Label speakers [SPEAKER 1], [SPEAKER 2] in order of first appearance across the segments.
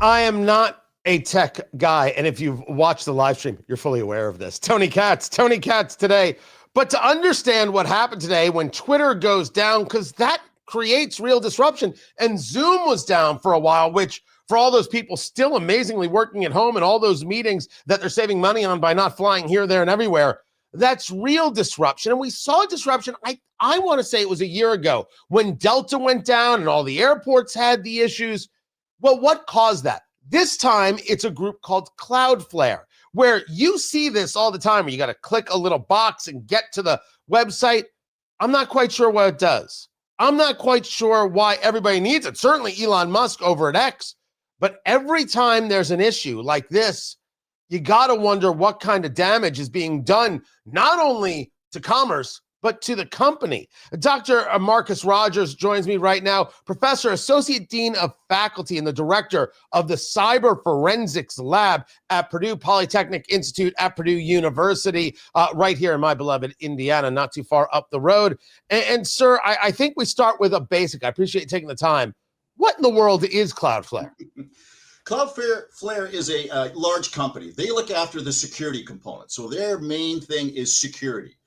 [SPEAKER 1] I am not a tech guy, and if you've watched the live stream, you're fully aware of this. Tony Katz Today. But to understand what happened today when Twitter goes down, because that creates real disruption, and Zoom was down for a while, which for all those people still amazingly working at home and all those meetings that they're saving money on by not flying here, there, and everywhere, that's real disruption. And we saw disruption, I want to say it was a year ago when Delta went down and all the airports had the issues. Well, what caused that? This time, it's a group called Cloudflare, where you see this all the time, where you got to click a little box and get to the website. I'm not quite sure what it does. I'm not quite sure why everybody needs it. Certainly Elon Musk over at X. But every time there's an issue like this, you got to wonder what kind of damage is being done, not only to commerce, but to the company. Dr. Marcus Rogers joins me right now, Professor, Associate Dean of Faculty, and the Director of the Cyber Forensics Lab at Purdue Polytechnic Institute at Purdue University, right here in my beloved Indiana, not too far up the road. And sir, I think we start with a basic. I appreciate you taking the time. What in the world is Cloudflare?
[SPEAKER 2] Cloudflare is a large company. They look after the security component. So their main thing is security.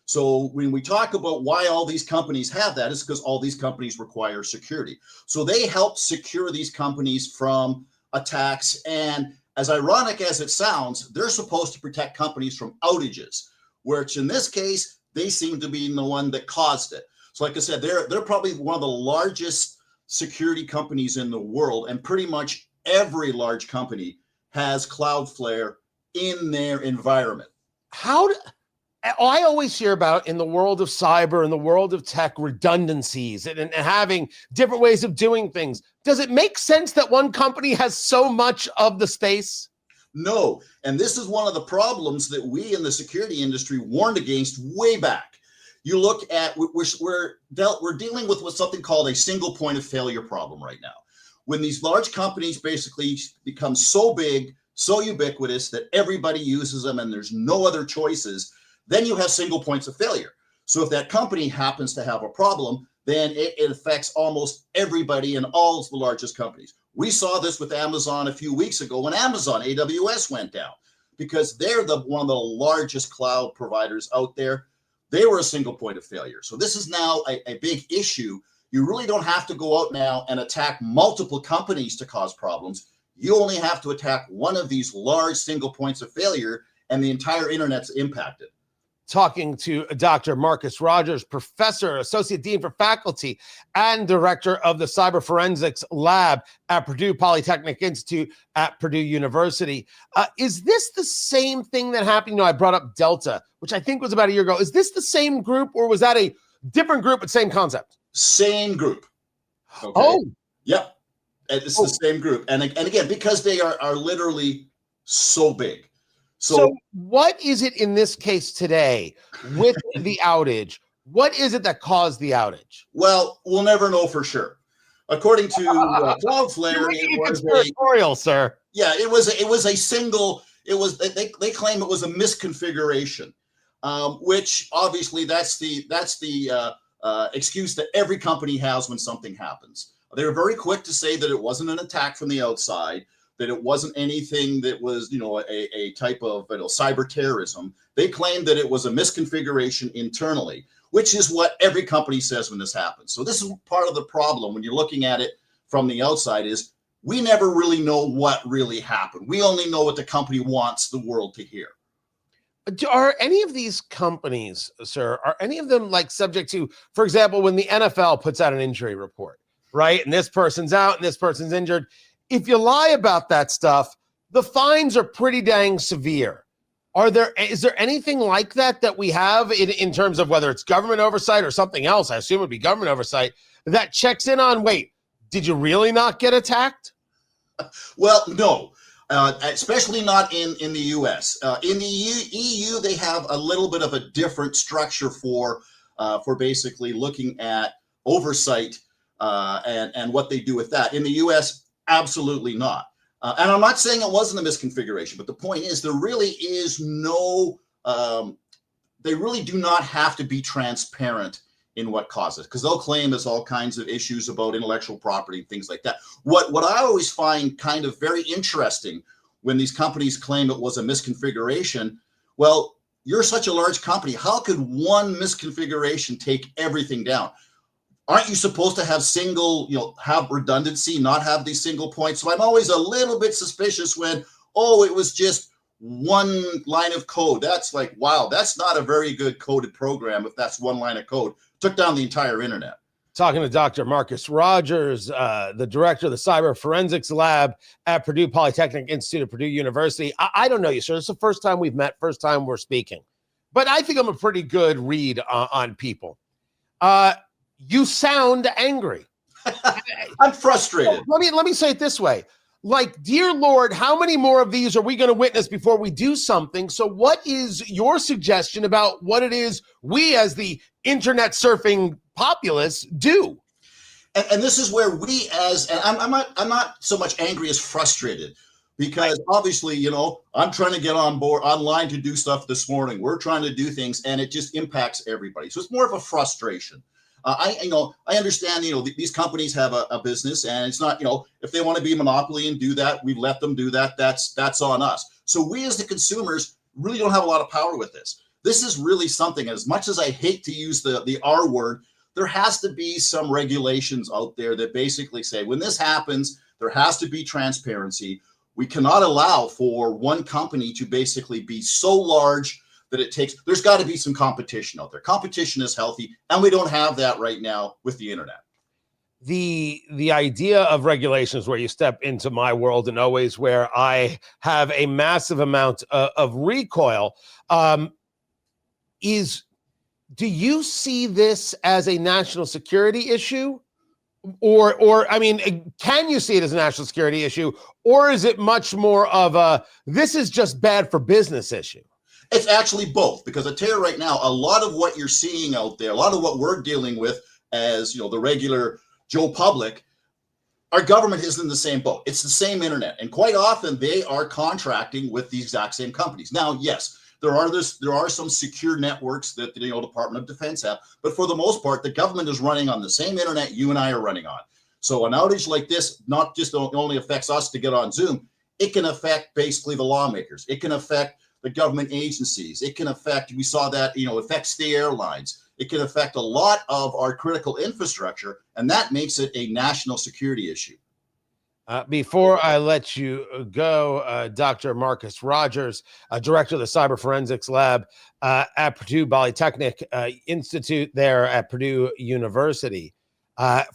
[SPEAKER 2] So when we talk about why all these companies have that, it's because all these companies require security. So they help secure these companies from attacks. And as ironic as it sounds, they're supposed to protect companies from outages, which in this case, they seem to be the one that caused it. So like I said, they're probably one of the largest security companies in the world. And pretty much every large company has Cloudflare in their environment.
[SPEAKER 1] I always hear about, in the world of cyber, in the world of tech, redundancies and having different ways of doing things. Does it make sense that one company has so much of the space?
[SPEAKER 2] No. And this is one of the problems that we in the security industry warned against way back. You look at, we're dealing with something called a single point of failure problem right now. When these large companies basically become so big, so ubiquitous that everybody uses them and there's no other choices, then you have single points of failure. So if that company happens to have a problem, then it affects almost everybody in all of the largest companies. We saw this with Amazon a few weeks ago when Amazon AWS went down, because they're one of the largest cloud providers out there. They were a single point of failure. So this is now a big issue. You really don't have to go out now and attack multiple companies to cause problems. You only have to attack one of these large single points of failure, and the entire internet's impacted.
[SPEAKER 1] Talking to Dr. Marcus Rogers, Professor, Associate Dean for Faculty, and Director of the Cyber Forensics Lab at Purdue Polytechnic Institute at Purdue University. Is this the same thing that happened? I brought up Delta, which I think was about a year ago. Is this the same group, or was that a different group but same concept?
[SPEAKER 2] Same group.
[SPEAKER 1] Okay. Oh.
[SPEAKER 2] Yep. It's the same group. And again, because they are literally so big.
[SPEAKER 1] So what is it in this case today with the outage? What is it that caused the outage?
[SPEAKER 2] Well, we'll never know for sure. According to Cloudflare, it was
[SPEAKER 1] conspiratorial, sir.
[SPEAKER 2] Yeah, it was a single. It was they claim it was a misconfiguration, which obviously that's the excuse that every company has when something happens. They were very quick to say that it wasn't an attack from the outside, that it wasn't anything that was, a type of cyber terrorism. They claimed that it was a misconfiguration internally, which is what every company says when this happens. So this is part of the problem when you're looking at it from the outside, is we never really know what really happened. We only know what the company wants the world to hear.
[SPEAKER 1] Are any of these companies, sir, are any of them like subject to, for example, when the NFL puts out an injury report, right? And this person's out and this person's injured. If you lie about that stuff, the fines are pretty dang severe. Is there anything like that we have in terms of whether it's government oversight or something else? I assume it would be government oversight that checks in on, wait, did you really not get attacked?
[SPEAKER 2] Well, no, especially not in the U.S. In the EU, they have a little bit of a different structure for basically looking at oversight and what they do with that. In the U.S., absolutely not. And I'm not saying it wasn't a misconfiguration, but the point is there really is no, they really do not have to be transparent in what causes, because they'll claim there's all kinds of issues about intellectual property and things like that. What I always find kind of very interesting when these companies claim it was a misconfiguration, well, you're such a large company. How could one misconfiguration take everything down? Aren't you supposed to have have redundancy, not have these single points? So I'm always a little bit suspicious when, it was just one line of code. That's like, wow, that's not a very good coded program if that's one line of code. Took down the entire internet.
[SPEAKER 1] Talking to Dr. Marc Rogers, the director of the Cyber Forensics Lab at Purdue Polytechnic Institute of Purdue University. I don't know you, sir. It's the first time we've met, first time we're speaking. But I think I'm a pretty good read on people. You sound angry.
[SPEAKER 2] I'm frustrated.
[SPEAKER 1] Let me say it this way. Like, dear Lord, how many more of these are we going to witness before we do something? So what is your suggestion about what it is we as the internet surfing populace do?
[SPEAKER 2] And this is where I'm not so much angry as frustrated, because obviously, I'm trying to get on board online to do stuff this morning. We're trying to do things and it just impacts everybody. So it's more of a frustration. I understand, these companies have a business, and it's not, if they want to be a monopoly and do that, we let them do that. That's on us. So we as the consumers really don't have a lot of power with this. This is really something, as much as I hate to use the R word, there has to be some regulations out there that basically say when this happens, there has to be transparency. We cannot allow for one company to basically be so large that there's got to be some competition out there. Competition is healthy, and we don't have that right now with the internet.
[SPEAKER 1] The idea of regulations where you step into my world and always where I have a massive amount of recoil is, do you see this as a national security issue? Or I mean, can you see it as a national security issue? Or is it much more of this is just bad for business issue?
[SPEAKER 2] It's actually both, because I tell you right now, a lot of what you're seeing out there, a lot of what we're dealing with as, the regular Joe public, our government is in the same boat. It's the same internet. And quite often they are contracting with the exact same companies. Now, yes, there are some secure networks that the Department of Defense have, but for the most part, the government is running on the same internet you and I are running on. So an outage like this not just only affects us to get on Zoom, it can affect basically the lawmakers. It can affect the government agencies. It can affect, we saw that, affects the airlines. It can affect a lot of our critical infrastructure, and that makes it a national security issue.
[SPEAKER 1] Before I let you go, Dr. Marc Rogers, director of the Cyber Forensics Lab at Purdue Polytechnic Institute there at Purdue University.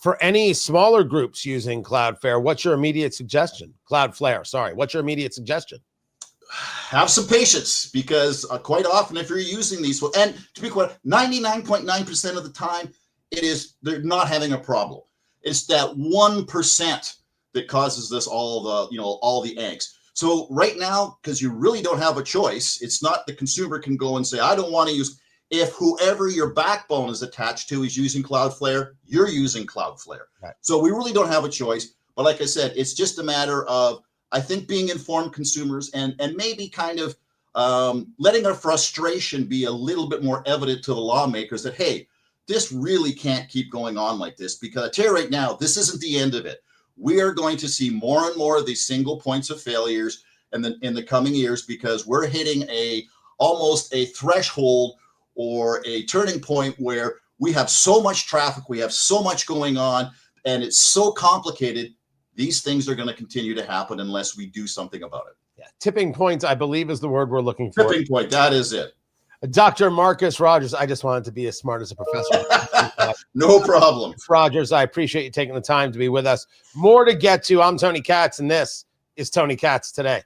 [SPEAKER 1] For any smaller groups using Cloudflare, what's your immediate suggestion? Cloudflare, what's your immediate suggestion?
[SPEAKER 2] Have some patience, because quite often if you're using these, and to be quite 99.9% of the time, they're not having a problem. It's that 1% that causes this all the angst. So right now, because you really don't have a choice, it's not the consumer can go and say, I don't want to use. If whoever your backbone is attached to is using Cloudflare, you're using Cloudflare. Right. So we really don't have a choice. But like I said, it's just a matter of, I think, being informed consumers and maybe kind of letting our frustration be a little bit more evident to the lawmakers that, hey, this really can't keep going on like this, because I tell you right now, this isn't the end of it. We are going to see more and more of these single points of failures in the coming years, because we're hitting almost a threshold or a turning point where we have so much traffic, we have so much going on, and it's so complicated. These things are going to continue to happen unless we do something about it.
[SPEAKER 1] Yeah. Tipping point, I believe, is the word we're looking for.
[SPEAKER 2] Tipping point, that is it.
[SPEAKER 1] Dr. Marc Rogers, I just wanted to be as smart as a professor.
[SPEAKER 2] No problem.
[SPEAKER 1] Rogers, I appreciate you taking the time to be with us. More to get to. I'm Tony Katz, and this is Tony Katz Today.